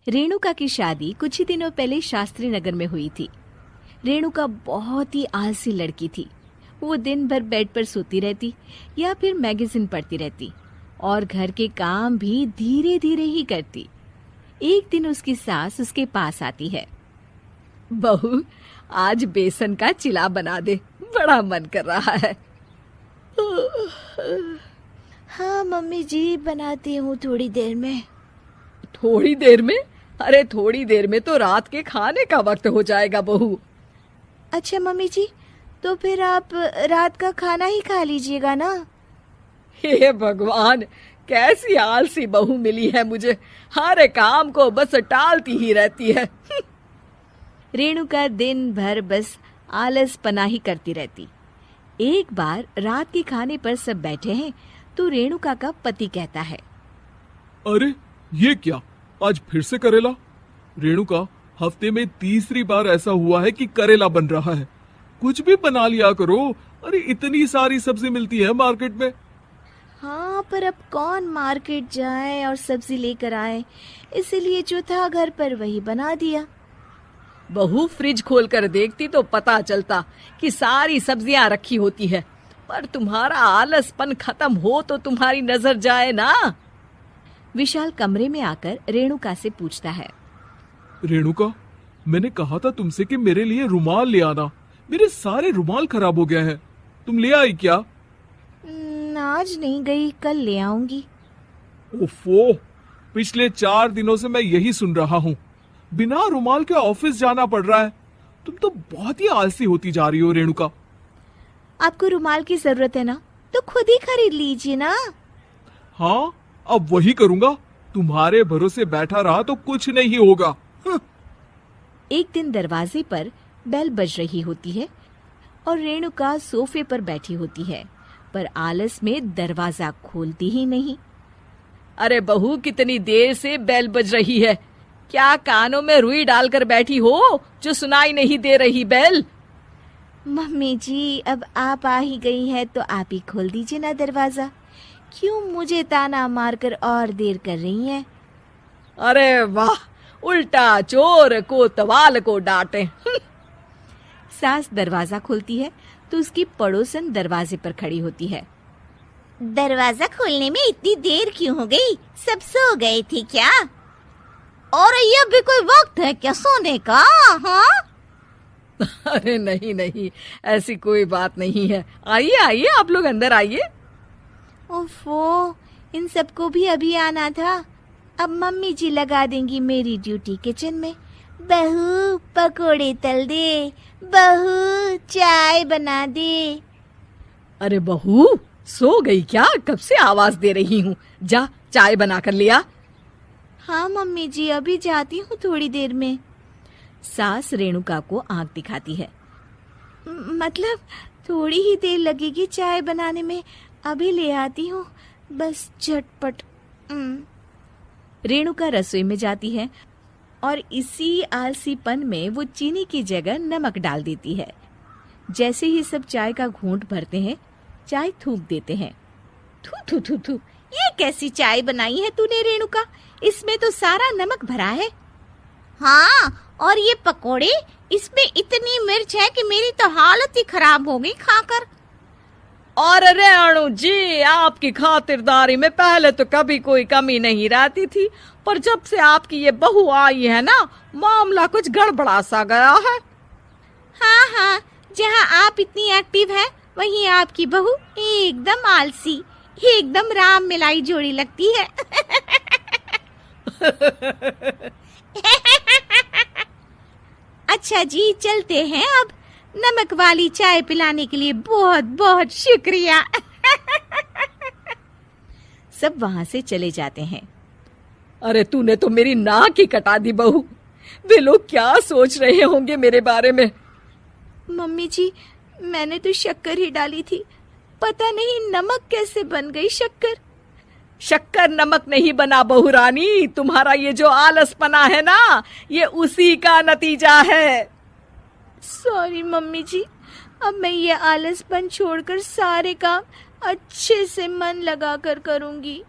रेणुका की शादी कुछ ही दिनों पहले शास्त्री नगर में हुई थी। रेणुका बहुत ही आलसी लड़की थी। वो दिन भर बेड पर सोती रहती या फिर मैगजीन पढ़ती रहती और घर के काम भी धीरे धीरे ही करती। एक दिन उसकी सास उसके पास आती है। बहू, आज बेसन का चिला बना दे, बड़ा मन कर रहा है। हाँ मम्मी जी, बनाती हूँ थोड़ी देर में। थोड़ी देर में? अरे थोड़ी देर में तो रात के खाने का वक्त हो जाएगा बहू। अच्छा मम्मी जी, तो फिर आप रात का खाना ही खा लीजिएगा ना। हे भगवान, कैसी आलसी बहू मिली है मुझे, हर काम को बस टालती ही रहती है। रेणुका दिन भर बस आलस पना ही करती रहती। एक बार रात के खाने पर सब बैठे हैं तो रेणुका का पति कहता है, अरे ये क्या, आज फिर से करेला? रेणुका, हफ्ते में तीसरी बार ऐसा हुआ है कि करेला बन रहा है। कुछ भी बना लिया करो। अरे इतनी सारी सब्जी मिलती है मार्केट में। हाँ, पर अब कौन मार्केट जाए और सब्जी लेकर आए, इसलिए जो था घर पर वही बना दिया। बहू, फ्रिज खोल कर देखती तो पता चलता कि सारी सब्जियां रखी होती है, पर तुम्हारा आलसपन खत्म हो तो तुम्हारी नजर जाए ना। विशाल कमरे में आकर रेणुका से पूछता है, रेणुका, मैंने कहा था तुमसे कि मेरे लिए रुमाल ले आना। मेरे सारे रुमाल खराब हो गए हैं। तुम ले आई क्या? आज नहीं गई, कल ले आऊंगी। ओफो, पिछले 4 दिनों से मैं यही सुन रहा हूँ। बिना रुमाल के ऑफिस जाना पड़ रहा है। तुम तो बहुत ही आलसी होती जा रही हो रेणुका। आपको रुमाल की जरूरत है ना, तो खुद ही खरीद लीजिए ना। हाँ, अब वही करूंगा। तुम्हारे भरोसे बैठा रहा तो कुछ नहीं होगा। एक दिन दरवाजे पर बेल बज रही होती है और रेणुका सोफे पर बैठी होती है, पर आलस में दरवाजा खोलती ही नहीं। अरे बहू, कितनी देर से बेल बज रही है? क्या कानों में रुई डालकर बैठी हो जो सुनाई नहीं दे रही बेल? मम्मी जी, अब आप आ ही गई हैं तो आप ही खोल दीजिए ना दरवाजा। क्यों मुझे ताना मारकर और देर कर रही हैं? अरे वाह, उल्टा चोर को तवाल को डांटे। सास दरवाजा खोलती है तो उसकी पड़ोसन दरवाजे पर खड़ी होती है। दरवाजा खोलने में इतनी देर क्यों हो गई? सब सो गए थे क्या? और ये भी कोई वक्त है क्या सोने का? हाँ? अरे नहीं नहीं, ऐसी कोई बात नहीं है। आइए आइए, आप लोग अंदर आइए। ओफो, इन सबको भी अभी आना था। अब मम्मी जी लगा देंगी मेरी ड्यूटी किचन में। बहू पकोड़े तल दे, बहू चाय बना दे। अरे बहू, सो गई क्या? कब से आवाज दे रही हूँ, जा चाय बना कर लिया। हाँ मम्मी जी, अभी जाती हूँ थोड़ी देर में। सास रेणुका को आंख दिखाती है। मतलब थोड़ी ही देर लगेगी चाय बनाने में, अभी ले आती हूँ, बस झटपट। रेणुका रसोई में जाती है और इसी आलसीपन में वो चीनी की जगह नमक डाल देती है। जैसे ही सब चाय का घूंट भरते हैं, चाय थूक देते हैं। थू थू थू थू, ये कैसी चाय बनाई है तूने रेणुका? इसमें तो सारा नमक भरा है। हाँ, और ये पकोड़े, इसमें इतनी मिर्च है कि मेरी तो हालत ही खराब हो गई खाकर। और रेणु जी, आपकी खातिरदारी में पहले तो कभी कोई कमी नहीं रहती थी, पर जब से आपकी ये बहू आई है ना, मामला कुछ गड़बड़ा सा गया है। हाँ हाँ, जहाँ आप इतनी एक्टिव हैं, वहीं आपकी बहू एकदम आलसी, एकदम राम मिलाई जोड़ी लगती है। अच्छा जी, चलते हैं अब। नमक वाली चाय पिलाने के लिए बहुत बहुत शुक्रिया। सब वहां से चले जाते हैं। अरे तूने तो मेरी नाक ही कटा दी बहू। वे लोग क्या सोच रहे होंगे मेरे बारे में? मम्मी जी, मैंने तो शक्कर ही डाली थी, पता नहीं नमक कैसे बन गई शक्कर। शक्कर नमक नहीं बना बहू रानी, तुम्हारा ये जो आलसपना है ना, ये उसी का नतीजा है। सॉरी मम्मी जी, अब मैं ये आलसपन छोड़कर सारे काम अच्छे से मन लगाकर करूंगी।